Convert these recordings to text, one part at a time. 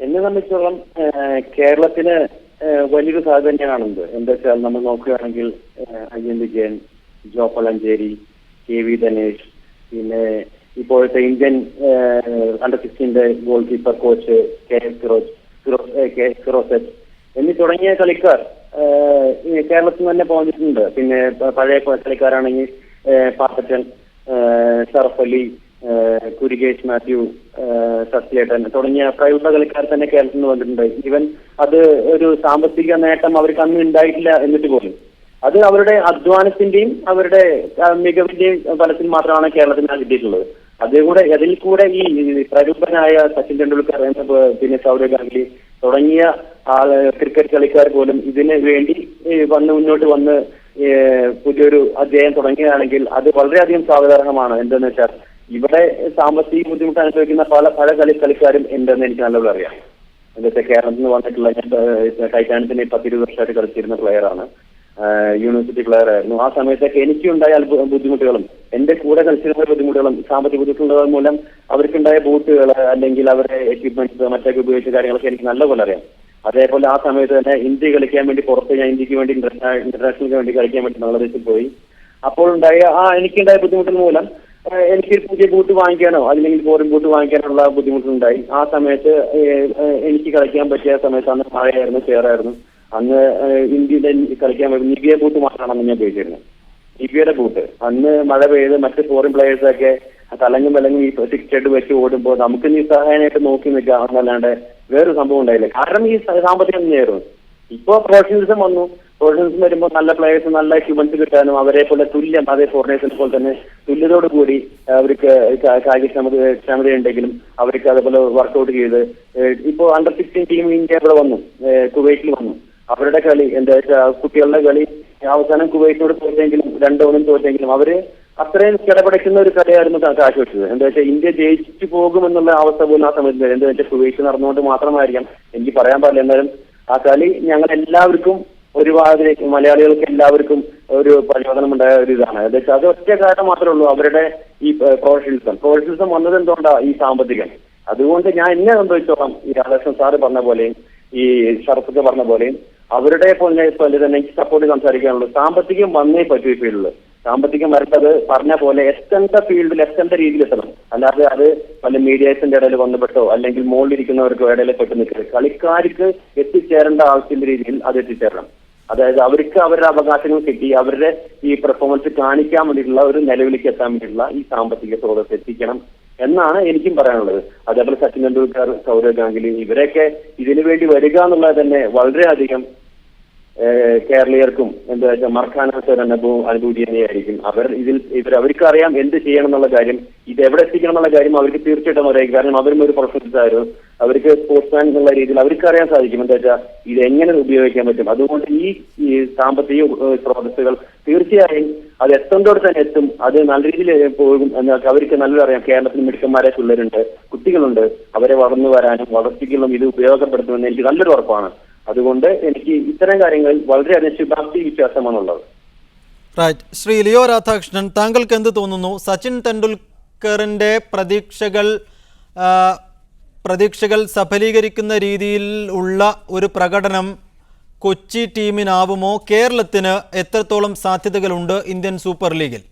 എന്നെ സംബന്ധിച്ചോളം കേരളത്തിന് വലിയൊരു സാധ്യത തന്നെയാണ് കാണുന്നത്. എന്താ വെച്ചാൽ നമ്മൾ നോക്കുകയാണെങ്കിൽ അയ്യൻ വിജയൻ, ജോ പളഞ്ചേരി, കെ വി ധനേഷ്, പിന്നെ ഇപ്പോഴത്തെ Indian under 16 goal keeper coach K S Firoz എന്നീ തുടങ്ങിയ കളിക്കാർ കേരളത്തിൽ തന്നെ പോന്നിട്ടുണ്ട്. പിന്നെ പഴയ കളിക്കാരാണെങ്കിൽ പാപ്പച്ചൻ, ഷറഫ് അലി, കുരികേഷ് മാത്യു, സത്യേട്ടൻ തുടങ്ങിയ പ്രൈവറ്റ് കളിക്കാർ തന്നെ കേരളത്തിൽ നിന്ന് വന്നിട്ടുണ്ട്. ഈവൻ അത് ഒരു സാമ്പത്തിക നേട്ടം അവർക്ക് അന്ന് ഉണ്ടായിട്ടില്ല എന്നിട്ട് പോലും അത് അവരുടെ അധ്വാനത്തിന്റെയും അവരുടെ മികവിന്റെയും ഫലത്തിൽ മാത്രമാണ് കേരളത്തിന് കിട്ടിയിട്ടുള്ളത്. അതിൽ കൂടെ ഈ പ്രഗത്ഭനായ സച്ചിൻ ടെണ്ടുൽക്കർ പിന്നെ സൗരവ് ഗാംഗുലി തുടങ്ങിയ ക്രിക്കറ്റ് കളിക്കാർ പോലും ഇതിന് വേണ്ടി മുന്നോട്ട് വന്ന് പുതിയൊരു അധ്യായം തുടങ്ങുകയാണെങ്കിൽ അത് വളരെയധികം സ്വാഗതാർഹമാണ്. എന്താണെന്ന് വെച്ചാൽ ഇവിടെ സാമ്പത്തിക ബുദ്ധിമുട്ട് അനുഭവിക്കുന്ന പല കളിക്കാരും ഉണ്ടെന്ന് എനിക്ക് നല്ലപോലെ അറിയാം. എന്താ വെച്ചാൽ കേരളത്തിൽ നിന്ന് വന്നിട്ടുള്ള ടൈറ്റാനിക്കിന് 10-20 വർഷമായിട്ട് കളിച്ചിരുന്ന പ്ലെയറാണ്, യൂണിവേഴ്സിറ്റി പ്ലെയർ ആയിരുന്നു. ആ സമയത്തൊക്കെ എനിക്കുണ്ടായ ബുദ്ധിമുട്ടുകളും എന്റെ കൂടെ കളിച്ചിരുന്ന ബുദ്ധിമുട്ടുകളും സാമ്പത്തിക ബുദ്ധിമുട്ടുള്ളത് മൂലം അവർക്കുണ്ടായ ബൂട്ടുകൾ അല്ലെങ്കിൽ അവരുടെ എക്യുപ്മെന്റ്സ് മറ്റൊക്കെ ഉപയോഗിച്ച കാര്യങ്ങളൊക്കെ എനിക്ക് നല്ലപോലെ അറിയാം. അതേപോലെ ആ സമയത്ത് തന്നെ ഇന്ത്യ കളിക്കാൻ വേണ്ടി പുറത്ത് ഞാൻ ഇന്ത്യക്ക് വേണ്ടി ഇന്റർനാഷണലിന് വേണ്ടി കളിക്കാൻ വേണ്ടി ബംഗ്ലാദേശിൽ പോയി. അപ്പോൾ എനിക്കുണ്ടായ ബുദ്ധിമുട്ടുകൾ മൂലം എനിക്ക് പുതിയ ബൂട്ട് വാങ്ങിക്കാനോ അല്ലെങ്കിൽ ഫോറിൻ ബൂട്ട് വാങ്ങിക്കാനുള്ള ബുദ്ധിമുട്ടുണ്ടായി. ആ സമയത്ത് എനിക്ക് കളിക്കാൻ പറ്റിയ സമയത്ത് അന്ന് മഴയായിരുന്നു, ചേറായിരുന്നു. അന്ന് ഇന്ത്യയിലെ കളിക്കാൻ വേണ്ടി നിവിയ ബൂട്ട് മാത്രമാണ് ഞാൻ ഉപയോഗിച്ചിരുന്നത്. നിവിയയുടെ ബൂട്ട് അന്ന് മഴ പെയ്ത് മറ്റ് ഫോറിൻ പ്ലേയേഴ്സൊക്കെ തലങ്ങും വിലങ്ങും ഈ 6 വെച്ച് ഓടുമ്പോൾ നമുക്ക് നിസ്സഹായനായിട്ട് നോക്കി നിൽക്കുക എന്നല്ലാണ്ട് വേറൊരു സംഭവം ഉണ്ടായില്ല. കാരണം ഈ സാമ്പത്തികം തന്നെയായിരുന്നു. ഇപ്പോ പ്രൊഫഷണലിസം വന്നു. പ്രൊഫഷണലിസം വരുമ്പോൾ നല്ല പ്ലേയേഴ്സ് നല്ല എക്യുപ്മെന്റ്സ് കിട്ടാനും അവരെ പോലെ തുല്യം അതേ ഫോറിനേഴ്സിനെ പോലെ തന്നെ തുല്യതയോട് കൂടി അവർക്ക് ക്ഷമതയുണ്ടെങ്കിലും അവർക്ക് അതേപോലെ വർക്കൗട്ട് ചെയ്ത് ഇപ്പോൾ അണ്ടർ 16 ടീം ഇന്ത്യ ഇവിടെ വന്നു, കുവൈറ്റിൽ വന്നു. അവരുടെ കളി എന്താ വെച്ചാൽ കുട്ടികളുടെ കളി അവസാനം കുവൈറ്റിനോട് തോറ്റെങ്കിലും 2-1 തോറ്റെങ്കിലും അവര് അത്രയും കിടപിടിക്കുന്ന ഒരു കളിയായിരുന്നു കാഴ്ചവെച്ചത്. എന്താ വെച്ചാൽ ഇന്ത്യ ജയിച്ചു പോകുമെന്നുള്ള അവസ്ഥ പോലും ആ സമയത്ത് എന്താ വെച്ചാൽ കുവൈറ്റ് നടന്നുകൊണ്ട് മാത്രമായിരിക്കാം എനിക്ക് പറയാൻ പാടില്ല. എന്നാലും ആ കളി ഞങ്ങൾ എല്ലാവർക്കും ഒരുപാട് മലയാളികൾക്ക് എല്ലാവർക്കും ഒരു പ്രചോദനം ഉണ്ടായ ഒരു ഇതാണ്. എന്താ വെച്ചാൽ അത് ഒറ്റ കാരണം മാത്രമേ ഉള്ളൂ, അവരുടെ ഈ പ്രൊഫഷണലിസം വന്നത് എന്തുകൊണ്ടാണ് ഈ സാമ്പത്തികം. അതുകൊണ്ട് ഞാൻ എന്നെ സംഭവിച്ചോളാം ഈ രാധാകൃഷ്ണൻ സാറ് പറഞ്ഞ പോലെയും ഈ ഷറഫൊക്കെ പറഞ്ഞ പോലെയും അവരുടെ പോലെ തന്നെ എനിക്ക് സപ്പോർട്ട് സംസാരിക്കാനുള്ളൂ. സാമ്പത്തികം വന്നേ പറ്റൂ. ഈ ഫീൽഡിൽ സാമ്പത്തികം വരേണ്ടത് പറഞ്ഞ പോലെ എത്തേണ്ട ഫീൽഡിൽ എത്തേണ്ട രീതിയിൽ എത്തണം. അല്ലാതെ അത് പല മീഡിയസിന്റെ ഇടയിൽ വന്നുപെട്ടോ അല്ലെങ്കിൽ മുകളിലിരിക്കുന്നവർക്ക് ഇടയിൽ പെട്ട് നിൽക്കരുത്. കളിക്കാർക്ക് എത്തിച്ചേരേണ്ട ആവശ്യത്തിന്റെ രീതിയിൽ അത് എത്തിച്ചേരണം. അതായത് അവർക്ക് അവരുടെ അവകാശങ്ങൾ കിട്ടി അവരുടെ ഈ പെർഫോമൻസ് കാണിക്കാൻ വേണ്ടിയിട്ടുള്ള ഒരു നിലവിലേക്ക് എത്താൻ വേണ്ടിയിട്ടുള്ള ഈ സാമ്പത്തിക സ്രോതസ് എത്തിക്കണം എന്നാണ് എനിക്കും പറയാനുള്ളത്. അതേപോലെ സച്ചിൻ ടെണ്ടുൽക്കർ, സൗരവ് ഗാംഗുലി ഇവരൊക്കെ ഇതിനു വേണ്ടി വരിക എന്നുള്ളത് തന്നെ വളരെയധികം കേരളീയർക്കും എന്താ വെച്ചാൽ മറക്കാനാത്ത ഒരു അനുഭൂതി തന്നെയായിരിക്കും. അവർക്കറിയാം എന്ത് ചെയ്യണം എന്നുള്ള കാര്യം, ഇത് എവിടെ എത്തിക്കണം എന്നുള്ള കാര്യം അവർക്ക് തീർച്ചയായിട്ടും അറിയാം. കാരണം അവരും ഒരു പ്രൊഫഷണൽസ് ആയിരുന്നു. അവർക്ക് സ്പോർട്സ്മാൻ എന്നുള്ള രീതിയിൽ അവർക്ക് അറിയാൻ സാധിക്കും എന്താ വെച്ചാൽ ഇത് എങ്ങനെ ഉപയോഗിക്കാൻ പറ്റും. അതുകൊണ്ട് ഈ സാമ്പത്തിക സ്രോതസ്സുകൾ തീർച്ചയായും അത് എത്തേണ്ടോടെ തന്നെ എത്തും. അത് നല്ല രീതിയിൽ പോകും എന്നൊക്കെ അവർക്ക് നല്ലത് അറിയാം. കേരളത്തിൽ മിടുക്കന്മാരെ പിള്ളേരുണ്ട്, കുട്ടികളുണ്ട്. അവരെ വളർന്നു വരാനും വളർത്തിക്കലും ഇത് ഉപയോഗപ്പെടുത്തുമെന്ന് എനിക്ക് നല്ലൊരു ഉറപ്പാണ്. അതുകൊണ്ട് എനിക്ക് ഇത്തരം കാര്യങ്ങളിൽ വളരെയധികം ശുഭാപ്തി വിശ്വാസമാണുള്ളത്. റൈറ്റ്. ശ്രീ ലിയോ രാധാകൃഷ്ണൻ, താങ്കൾക്ക് എന്ത് തോന്നുന്നു? സച്ചിൻ ടെണ്ടുൽക്കറിന്റെ പ്രതീക്ഷകൾ സഫലീകരിക്കുന്ന രീതിയിൽ ഉള്ള ഒരു പ്രകടനം കൊച്ചി ടീമിനാവുമോ? കേരളത്തിന് എത്രത്തോളം സാധ്യതകളുണ്ട് ഇന്ത്യൻ സൂപ്പർ ലീഗിൽ?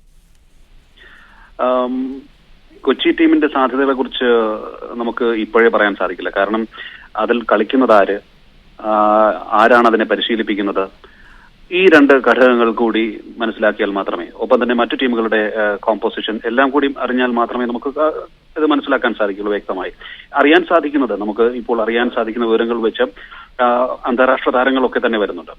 കൊച്ചി ടീമിന്റെ സാധ്യതകളെ കുറിച്ച് നമുക്ക് ഇപ്പോഴേ പറയാൻ സാധിക്കില്ല. കാരണം അതിൽ കളിക്കുന്നത് ആരാണ് അതിനെ പരിശീലിപ്പിക്കുന്നത്, ഈ 2 ഘടകങ്ങൾ കൂടി മനസ്സിലാക്കിയാൽ മാത്രമേ, ഒപ്പം തന്നെ മറ്റു ടീമുകളുടെ കോമ്പോസിഷൻ എല്ലാം കൂടി അറിഞ്ഞാൽ മാത്രമേ നമുക്ക് ഇത് മനസ്സിലാക്കാൻ സാധിക്കുള്ളൂ. വ്യക്തമായി നമുക്ക് ഇപ്പോൾ അറിയാൻ സാധിക്കുന്ന വിവരങ്ങൾ വെച്ച് അന്താരാഷ്ട്ര താരങ്ങളൊക്കെ തന്നെ വരുന്നുണ്ട്.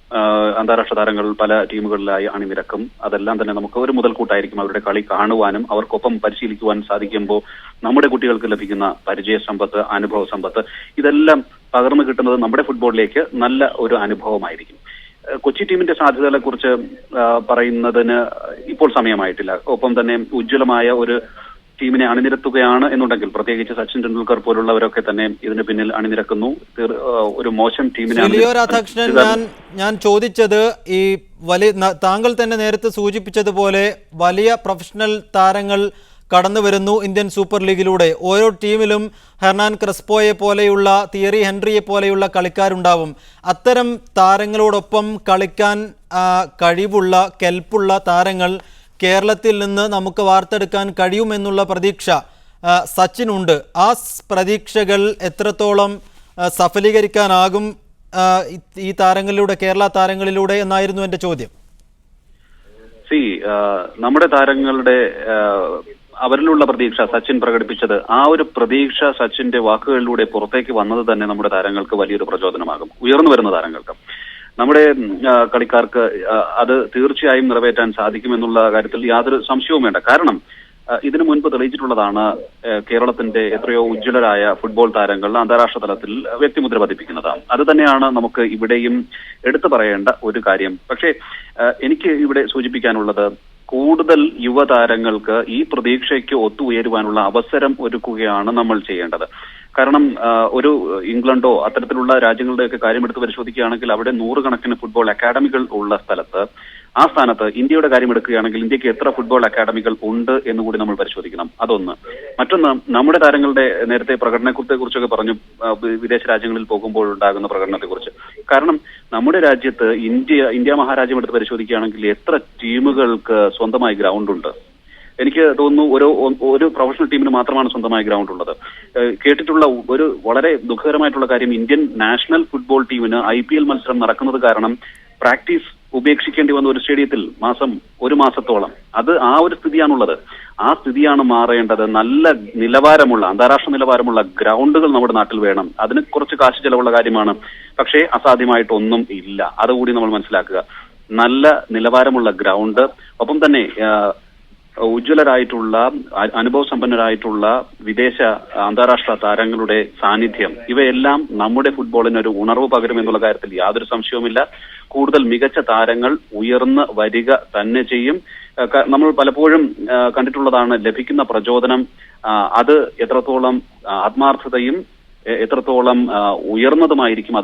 അന്താരാഷ്ട്ര താരങ്ങൾ പല ടീമുകളിലായി അണിനിരക്കും. അതെല്ലാം തന്നെ നമുക്ക് ഒരു മുതൽക്കൂട്ടായിരിക്കും. അവരുടെ കളി കാണുവാനും അവർക്കൊപ്പം പരിശീലിക്കുവാൻ സാധിക്കുമ്പോൾ നമ്മുടെ കുട്ടികൾക്ക് ലഭിക്കുന്ന പരിചയ സമ്പത്ത്, അനുഭവ സമ്പത്ത് ഇതെല്ലാം പകർന്നു കിട്ടുന്നത് നമ്മുടെ ഫുട്ബോളിലേക്ക് നല്ല ഒരു അനുഭവമായിരിക്കും. കൊച്ചി ടീമിന്റെ സാധ്യതകളെ കുറിച്ച് പറയുന്നതിന് ഇപ്പോൾ സമയമായിട്ടില്ല. ഒപ്പം തന്നെ ഉജ്ജ്വലമായ ഒരു ടീമിനെ അണിനിരത്തുകയാണ് എന്നുണ്ടെങ്കിൽ, പ്രത്യേകിച്ച് സച്ചിൻ ടെണ്ടുൽക്കർ പോലുള്ളവരൊക്കെ തന്നെ ഇതിന് പിന്നിൽ അണിനിരക്കുന്നു. ഒരു മോശം ടീമിനെ ലിയോ രാധാകൃഷ്ണൻ, ഞാൻ ചോദിച്ചത് ഈ താങ്കൾ തന്നെ നേരത്തെ സൂചിപ്പിച്ചതുപോലെ വലിയ പ്രൊഫഷണൽ താരങ്ങൾ കടന്നു വരുന്നു ഇന്ത്യൻ സൂപ്പർ ലീഗിലൂടെ. ഓരോ ടീമിലും ഹെർനാൻ ക്രെസ്പോയെ പോലെയുള്ള, തിയറി ഹെൻറിയെ പോലെയുള്ള കളിക്കാരുണ്ടാവും. അത്തരം താരങ്ങളോടൊപ്പം കളിക്കാൻ കഴിവുള്ള, കെൽപ്പുള്ള താരങ്ങൾ കേരളത്തിൽ നിന്ന് നമുക്ക് വാർത്തെടുക്കാൻ കഴിയുമെന്നുള്ള പ്രതീക്ഷ സച്ചിനുണ്ട്. ആ പ്രതീക്ഷകൾ എത്രത്തോളം സഫലീകരിക്കാനാകും ഈ താരങ്ങളിലൂടെ, കേരള താരങ്ങളിലൂടെ എന്നായിരുന്നു എൻ്റെ ചോദ്യം. നമ്മുടെ താരങ്ങളുടെ അവരിലുള്ള പ്രതീക്ഷ സച്ചിൻ പ്രകടിപ്പിച്ചത്, ആ ഒരു പ്രതീക്ഷ സച്ചിന്റെ വാക്കുകളിലൂടെ പുറത്തേക്ക് വന്നത് തന്നെ നമ്മുടെ താരങ്ങൾക്ക് വലിയൊരു പ്രചോദനമാകും. ഉയർന്നു വരുന്ന താരങ്ങൾക്ക്, നമ്മുടെ കളിക്കാർക്ക് അത് തീർച്ചയായും നിറവേറ്റാൻ സാധിക്കുമെന്നുള്ള കാര്യത്തിൽ യാതൊരു സംശയവും വേണ്ട. കാരണം ഇതിനു മുൻപ് തെളിയിച്ചിട്ടുള്ളതാണ് കേരളത്തിന്റെ എത്രയോ ഉജ്ജ്വലരായ ഫുട്ബോൾ താരങ്ങൾ അന്താരാഷ്ട്ര തലത്തിൽ വ്യക്തിമുദ്ര പതിപ്പിക്കുന്നത്. അത് തന്നെയാണ് നമുക്ക് ഇവിടെയും എടുത്തു പറയേണ്ട ഒരു കാര്യം. പക്ഷേ എനിക്ക് ഇവിടെ സൂചിപ്പിക്കാനുള്ളത്, കൂടുതൽ യുവതാരങ്ങൾക്ക് ഈ പ്രതീക്ഷയ്ക്ക് ഒത്തുയരുവാനുള്ള അവസരം ഒരുക്കുകയാണ് നമ്മൾ ചെയ്യേണ്ടത്. കാരണം ഒരു ഇംഗ്ലണ്ടോ അത്തരത്തിലുള്ള രാജ്യങ്ങളുടെയൊക്കെ കാര്യമെടുത്ത് പരിശോധിക്കുകയാണെങ്കിൽ അവിടെ നൂറുകണക്കിന് ഫുട്ബോൾ അക്കാഡമികൾ ഉള്ള സ്ഥലത്ത്, ആ സ്ഥാനത്ത് ഇന്ത്യയുടെ കാര്യം എടുക്കുകയാണെങ്കിൽ ഇന്ത്യക്ക് എത്ര ഫുട്ബോൾ അക്കാഡമികൾ ഉണ്ട് എന്നുകൂടി നമ്മൾ പരിശോധിക്കണം. അതൊന്ന്. മറ്റൊന്ന്, നമ്മുടെ താരങ്ങളുടെ നേരത്തെ പ്രകടനത്തെക്കുറിച്ചൊക്കെ പറഞ്ഞു, വിദേശ രാജ്യങ്ങളിൽ പോകുമ്പോൾ ഉണ്ടാകുന്ന പ്രകടനത്തെക്കുറിച്ച്. കാരണം നമ്മുടെ രാജ്യത്ത് ഇന്ത്യ മഹാരാജ്യം എടുത്ത് പരിശോധിക്കുകയാണെങ്കിൽ എത്ര ടീമുകൾക്ക് സ്വന്തമായി ഗ്രൗണ്ട് ഉണ്ട്? എനിക്ക് തോന്നുന്നു ഒരു പ്രൊഫഷണൽ ടീമിന് മാത്രമാണ് സ്വന്തമായി ഗ്രൗണ്ട് ഉള്ളത്. കേട്ടിട്ടുള്ള ഒരു വളരെ ദുഃഖകരമായിട്ടുള്ള കാര്യം, ഇന്ത്യൻ നാഷണൽ ഫുട്ബോൾ ടീമിന് IPL മത്സരം നടക്കുന്നത് കാരണം പ്രാക്ടീസ് ഉപേക്ഷിക്കേണ്ടി വന്ന ഒരു സ്റ്റേഡിയത്തിൽ ഒരു മാസത്തോളം. ആ ഒരു സ്ഥിതിയാണുള്ളത്. ആ സ്ഥിതിയാണ് മാറേണ്ടത്. നല്ല നിലവാരമുള്ള, അന്താരാഷ്ട്ര നിലവാരമുള്ള ഗ്രൗണ്ടുകൾ നമ്മുടെ നാട്ടിൽ വേണം. അതിന് കുറച്ച് കാശ് ചെലവുള്ള കാര്യമാണ്. പക്ഷേ അസാധ്യമായിട്ടൊന്നും ഇല്ല. അതുകൂടി നമ്മൾ മനസ്സിലാക്കുക. നല്ല നിലവാരമുള്ള ഗ്രൗണ്ട്, ഒപ്പം തന്നെ ഉജ്ജ്വലരായിട്ടുള്ള, അനുഭവസമ്പന്നരായിട്ടുള്ള വിദേശ അന്താരാഷ്ട്ര താരങ്ങളുടെ സാന്നിധ്യം, ഇവയെല്ലാം നമ്മുടെ ഫുട്ബോളിന് ഒരു ഉണർവ് പകരുമെന്നുള്ള കാര്യത്തിൽ യാതൊരു സംശയവുമില്ല. കൂടുതൽ മികച്ച താരങ്ങൾ ഉയർന്ന് വരിക തന്നെ ചെയ്യും. നമ്മൾ പലപ്പോഴും കണ്ടിട്ടുള്ളതാണ്, ലഭിക്കുന്ന പ്രചോദനം അത് എത്രത്തോളം ആത്മാർത്ഥതയും എത്രത്തോളം ഉയർന്നതുമായിരിക്കും,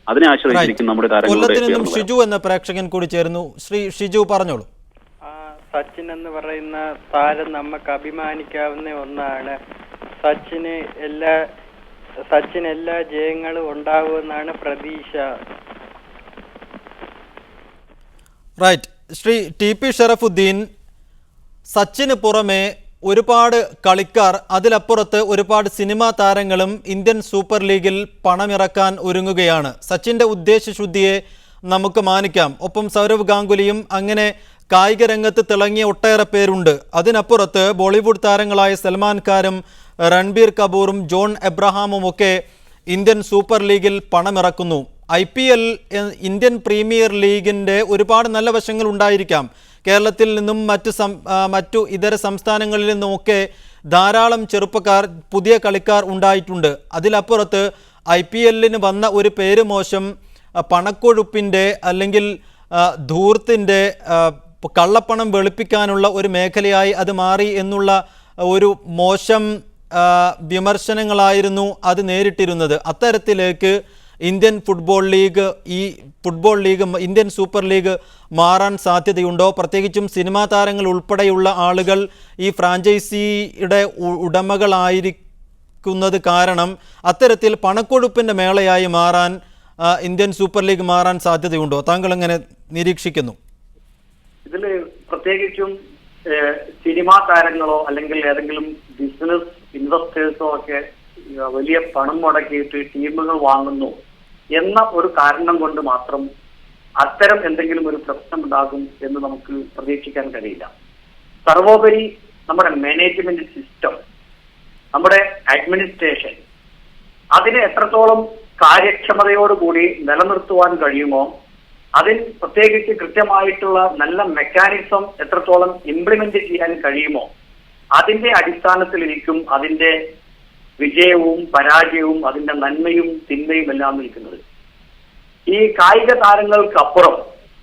അതിനെ ആശ്രയിച്ചിരിക്കും നമ്മുടെ താരങ്ങളുടെ. ഷിജു എന്ന പ്രേക്ഷകൻ കൂടി ചേരുന്നു. ശ്രീ ഷിജു, പറഞ്ഞോളൂ. സച്ചിൻ എന്ന് പറയുന്ന താരം നമുക്ക് അഭിമാനിക്കാവുന്ന ഒന്നാണ്. സച്ചിന് എല്ലാ ജയങ്ങളും ഉണ്ടാവുമെന്നാണ് പ്രതീക്ഷ. റൈറ്റ്. ശ്രീ TP ഷറഫുദ്ദീൻ, സച്ചിന് പുറമെ ഒരുപാട് കളിക്കാർ, അതിലപ്പുറത്ത് ഒരുപാട് സിനിമാ താരങ്ങളും ഇന്ത്യൻ സൂപ്പർ ലീഗിൽ പണമിറക്കാൻ ഒരുങ്ങുകയാണ്. സച്ചിൻ്റെ ഉദ്ദേശശുദ്ധിയെ നമുക്ക് മാനിക്കാം. ഒപ്പം സൗരവ് ഗാംഗുലിയും, അങ്ങനെ കായിക രംഗത്ത് തിളങ്ങിയ ഒട്ടേറെ പേരുണ്ട്. അതിനപ്പുറത്ത് ബോളിവുഡ് താരങ്ങളായ സൽമാൻ ഖാനും രൺബീർ കപൂറും ജോൺ എബ്രഹാമും ഒക്കെ ഇന്ത്യൻ സൂപ്പർ ലീഗിൽ പണമിറക്കുന്നു. IPL, ഇന്ത്യൻ പ്രീമിയർ ലീഗിൻ്റെ ഒരുപാട് നല്ല വശങ്ങൾ ഉണ്ടായിരിക്കാം. കേരളത്തിൽ നിന്നും മറ്റു ഇതര സംസ്ഥാനങ്ങളിൽ നിന്നുമൊക്കെ ധാരാളം ചെറുപ്പക്കാർ, പുതിയ കളിക്കാർ ഉണ്ടായിട്ടുണ്ട്. അതിലപ്പുറത്ത് IPL-ന് വന്ന ഒരു പേര് മോശം പണക്കൊഴുപ്പിൻ്റെ അല്ലെങ്കിൽ ധൂർത്തിൻ്റെ, കള്ളപ്പണം വെളുപ്പിക്കാനുള്ള ഒരു മേഖലയായി അത് മാറി എന്നുള്ള ഒരു മോശം വിമർശനങ്ങളായിരുന്നു അത് നേരിട്ടിരുന്നത്. അത്തരത്തിലേക്ക് Indian football league, Indian super league മാറാൻ സാധ്യതയുണ്ടോ? പ്രത്യേകിച്ചും സിനിമാ താരങ്ങൾ ഉൾപ്പെടെയുള്ള ആളുകൾ ഈ ഫ്രാഞ്ചൈസിയുടെ ഉടമകളായിരിക്കുന്നത് കാരണം അത്തരത്തിൽ പണക്കൊഴുപ്പിൻ്റെ മേളയായി മാറാൻ ഇന്ത്യൻ സൂപ്പർ ലീഗ് മാറാൻ സാധ്യതയുണ്ടോ? താങ്കൾ എങ്ങനെ നിരീക്ഷിക്കുന്നു? ഇതിൽ പ്രത്യേകിച്ചും സിനിമാ താരങ്ങളോ അല്ലെങ്കിൽ ഏതെങ്കിലും ബിസിനസ് ഇൻവെസ്റ്റേഴ്സോ ഒക്കെ വലിയ പണം മുടക്കിയിട്ട് ടീമുകൾ വാങ്ങുന്നു എന്ന ഒരു കാരണം കൊണ്ട് മാത്രം അത്തരം എന്തെങ്കിലും ഒരു പ്രശ്നം ഉണ്ടാകും എന്ന് നമുക്ക് പ്രതീക്ഷിക്കാൻ കഴിയില്ല. സർവോപരി നമ്മുടെ മാനേജ്മെന്റ് സിസ്റ്റം, നമ്മുടെ അഡ്മിനിസ്ട്രേഷൻ, അതിനെ എത്രത്തോളം കാര്യക്ഷമതയോടുകൂടി നിലനിർത്തുവാൻ കഴിയുമോ, അതിൽ പ്രത്യേകിച്ച് കൃത്യമായിട്ടുള്ള നല്ല മെക്കാനിസം എത്രത്തോളം ഇംപ്ലിമെന്റ് ചെയ്യാൻ കഴിയുമോ, അതിന്റെ അടിസ്ഥാനത്തിലിരിക്കും അതിന്റെ വിജയവും പരാജയവും അതിന്റെ നന്മയും തിന്മയും എല്ലാം നിൽക്കുന്നത്. ഈ കായിക താരങ്ങൾക്കപ്പുറം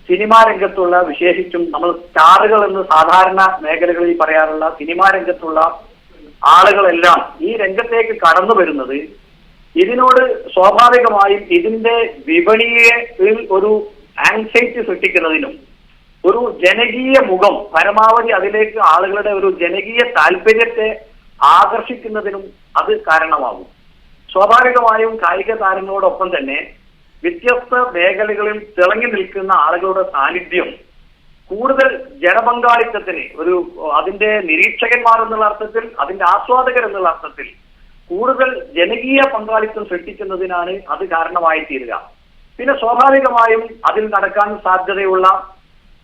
സിനിമാ രംഗത്തുള്ള, വിശേഷിച്ചും നമ്മൾ സ്റ്റാറുകൾ എന്ന് സാധാരണ മേഖലകളിൽ പറയാറുള്ള സിനിമാ രംഗത്തുള്ള ആളുകളെല്ലാം ഈ രംഗത്തേക്ക് കടന്നു വരുന്നത് ഇതിനോട് സ്വാഭാവികമായും ഇതിന്റെ വിപണിയിൽ ഒരു ആങ്സൈറ്റി സൃഷ്ടിക്കുന്നതിനും ഒരു ജനകീയ മുഖം പരമാവധി അതിലേക്ക് ആളുകളുടെ ഒരു ജനകീയ താല്പര്യത്തെ ആകർഷിക്കുന്നതിനും അത് കാരണമാകും. സ്വാഭാവികമായും കായിക താരങ്ങളോടൊപ്പം തന്നെ വ്യത്യസ്ത മേഖലകളിൽ തിളങ്ങി നിൽക്കുന്ന ആളുകളുടെ സാന്നിധ്യം കൂടുതൽ ജനപങ്കാളിത്തത്തിന് അതിന്റെ നിരീക്ഷകന്മാർ എന്നുള്ള അർത്ഥത്തിൽ, അതിന്റെ ആസ്വാദകർ എന്നുള്ള അർത്ഥത്തിൽ കൂടുതൽ ജനകീയ പങ്കാളിത്തം സൃഷ്ടിക്കുന്നതിനാണ് അത് കാരണമായി തീരുക. പിന്നെ സ്വാഭാവികമായും അതിൽ നടക്കാൻ സാധ്യതയുള്ള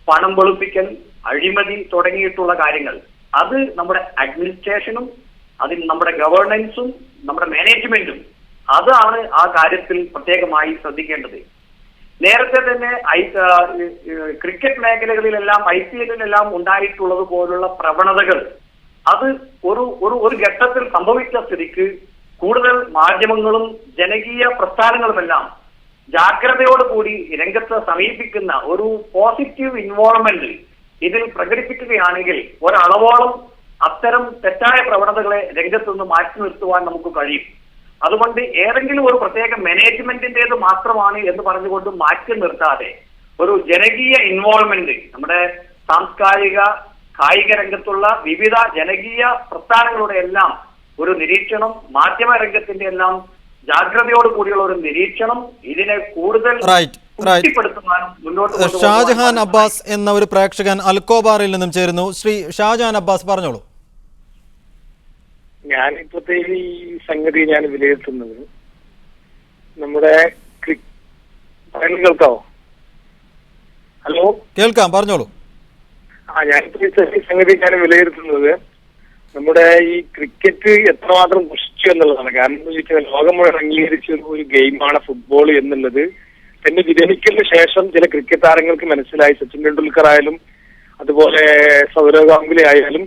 പണം വെളുപ്പിക്കൽ, അഴിമതി തുടങ്ങിയിട്ടുള്ള കാര്യങ്ങൾ, അത് നമ്മുടെ അഡ്മിനിസ്ട്രേഷനും അതിൽ നമ്മുടെ ഗവേണൻസും നമ്മുടെ മാനേജ്മെന്റും അതാണ് ആ കാര്യത്തിൽ പ്രത്യേകമായി ശ്രദ്ധിക്കേണ്ടത്. നേരത്തെ തന്നെ ക്രിക്കറ്റ് മേഖലകളിലെല്ലാം IPL-ലെല്ലാം ഉണ്ടായിട്ടുള്ളത് പോലുള്ള പ്രവണതകൾ അത് ഒരു ഘട്ടത്തിൽ സംഭവിച്ച സ്ഥിതിക്ക് കൂടുതൽ മാധ്യമങ്ങളും ജനകീയ പ്രസ്ഥാനങ്ങളുമെല്ലാം ജാഗ്രതയോടുകൂടി രംഗത്ത് സമീപിക്കുന്ന ഒരു പോസിറ്റീവ് ഇൻവോൾവ്മെന്റ് ഇതിൽ പ്രകടിപ്പിക്കുകയാണെങ്കിൽ ഒരളവോളം അത്തരം തെറ്റായ പ്രവണതകളെ രംഗത്തുനിന്ന് മാറ്റി നിർത്തുവാൻ നമുക്ക് കഴിയും. അതുകൊണ്ട് ഏതെങ്കിലും ഒരു പ്രത്യേക മാനേജ്മെന്റിന്റേത് മാത്രമാണ് എന്ന് പറഞ്ഞുകൊണ്ട് മാറ്റി നിർത്താതെ ഒരു ജനകീയ ഇൻവോൾവ്മെന്റ് നമ്മുടെ സാംസ്കാരിക കായിക രംഗത്തുള്ള വിവിധ ജനകീയ പ്രസ്ഥാനങ്ങളുടെ എല്ലാം ഒരു നിരീക്ഷണം, മാധ്യമ രംഗത്തിന്റെ എല്ലാം ജാഗ്രതയോട് കൂടിയുള്ള ഒരു നിരീക്ഷണം ഇതിനെ കൂടുതൽ മുന്നോട്ട്. ഷാജഹാൻ അബ്ബാസ് എന്ന ഒരു പ്രേക്ഷകൻ അൽക്കോബാറിൽ നിന്നും ചേരുന്നു. ശ്രീ ഷാജഹാൻ അബ്ബാസ് പറഞ്ഞോളൂ. ഞാനിപ്പോഴത്തെ ഈ സംഗതി ഞാൻ വിലയിരുത്തുന്നത് നമ്മുടെ കേൾക്കാവോ? ഹലോ, കേൾക്കാം, പറഞ്ഞോളൂ. ഞാനിപ്പോ ഈ സംഗതി ഞാൻ വിലയിരുത്തുന്നത് നമ്മുടെ ഈ ക്രിക്കറ്റ് എത്രമാത്രം പുഷ്ടിച്ചു എന്നുള്ളതാണ്. കാരണം എന്ന് ചോദിച്ചാൽ ലോകം മുഴുവൻ അംഗീകരിച്ച ഒരു ഗെയിമാണ് ഫുട്ബോൾ എന്നുള്ളത് തന്നെ വിരമിക്കലിന് ശേഷം ചില ക്രിക്കറ്റ് താരങ്ങൾക്ക് മനസ്സിലായി. സച്ചിൻ ടെണ്ടുൽക്കർ ആയാലും അതുപോലെ സൗരവ് ഗാംഗുലി ആയാലും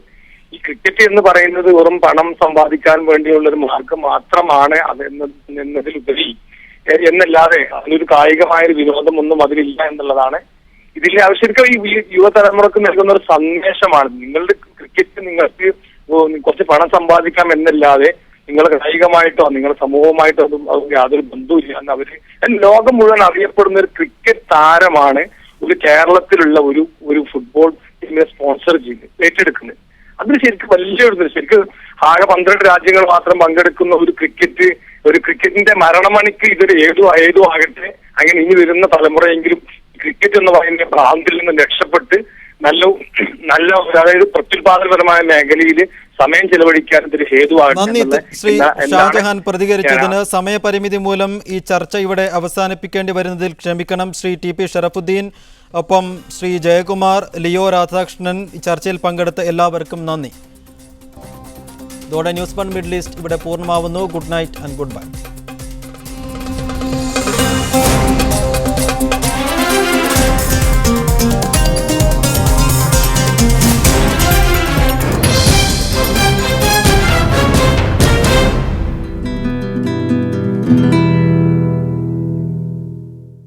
ഈ ക്രിക്കറ്റ് എന്ന് പറയുന്നത് വെറും പണം സമ്പാദിക്കാൻ വേണ്ടിയുള്ള ഒരു മാർഗം മാത്രമാണ് എന്നതിലുപരി എന്നല്ലാതെ അതിനൊരു കായികമായൊരു വിനോദമൊന്നും അതിലില്ല എന്നുള്ളതാണ് ഇതിലെ ആവശ്യം. ഈ യുവതലമുറക്ക് നൽകുന്ന ഒരു സന്ദേശമാണ്. നിങ്ങളുടെ ക്രിക്കറ്റ് നിങ്ങൾക്ക് കുറച്ച് പണം സമ്പാദിക്കാം എന്നല്ലാതെ നിങ്ങൾ കായികമായിട്ടോ നിങ്ങളുടെ സമൂഹമായിട്ടോ യാതൊരു ബന്ധവുമില്ല എന്ന് അവര് ലോകം മുഴുവൻ അറിയപ്പെടുന്ന ഒരു ക്രിക്കറ്റ് താരമാണ് ഒരു കേരളത്തിലുള്ള ഒരു ഫുട്ബോൾ ടീമിനെ സ്പോൺസർ ചെയ്ത് ഏറ്റെടുക്കുന്നത്. അതിന് ശരിക്കും ശരിക്കും ആകെ 12 രാജ്യങ്ങൾ മാത്രം പങ്കെടുക്കുന്ന ഒരു ക്രിക്കറ്റിന്റെ മരണമണിക്ക് ഇതൊരു ഏതോ ആകട്ടെ. അങ്ങനെ ഇനി വരുന്ന തലമുറയെങ്കിലും ക്രിക്കറ്റ് എന്ന് പറയുന്ന ഭ്രാന്തിൽ നിന്ന് രക്ഷപ്പെട്ട് നല്ല അതായത് പ്രത്യുൽപാദനപരമായ മേഖലയിൽ സമയം ചെലവഴിക്കാൻ ഇതൊരു ഹേതുവാകട്ടെ. ശ്രീ ഷാജഹാൻ പ്രതികരിച്ചതിന് സമയപരിമിതി മൂലം ഈ ചർച്ച ഇവിടെ അവസാനിപ്പിക്കേണ്ടി വരുന്നതിൽ ക്ഷമിക്കണം. ശ്രീ TP ഷറഫുദ്ദീൻ, ഒപ്പം ശ്രീ ജയകുമാർ, ലിയോ രാധാകൃഷ്ണൻ, ഈ ചർച്ചയിൽ പങ്കെടുത്ത എല്ലാവർക്കും നന്ദി. ഇതോടെ ന്യൂസ് 1 മിഡിൽ ഈസ്റ്റ് ഇവിടെ പൂർണ്ണമാവുന്നു. Good night and good bye.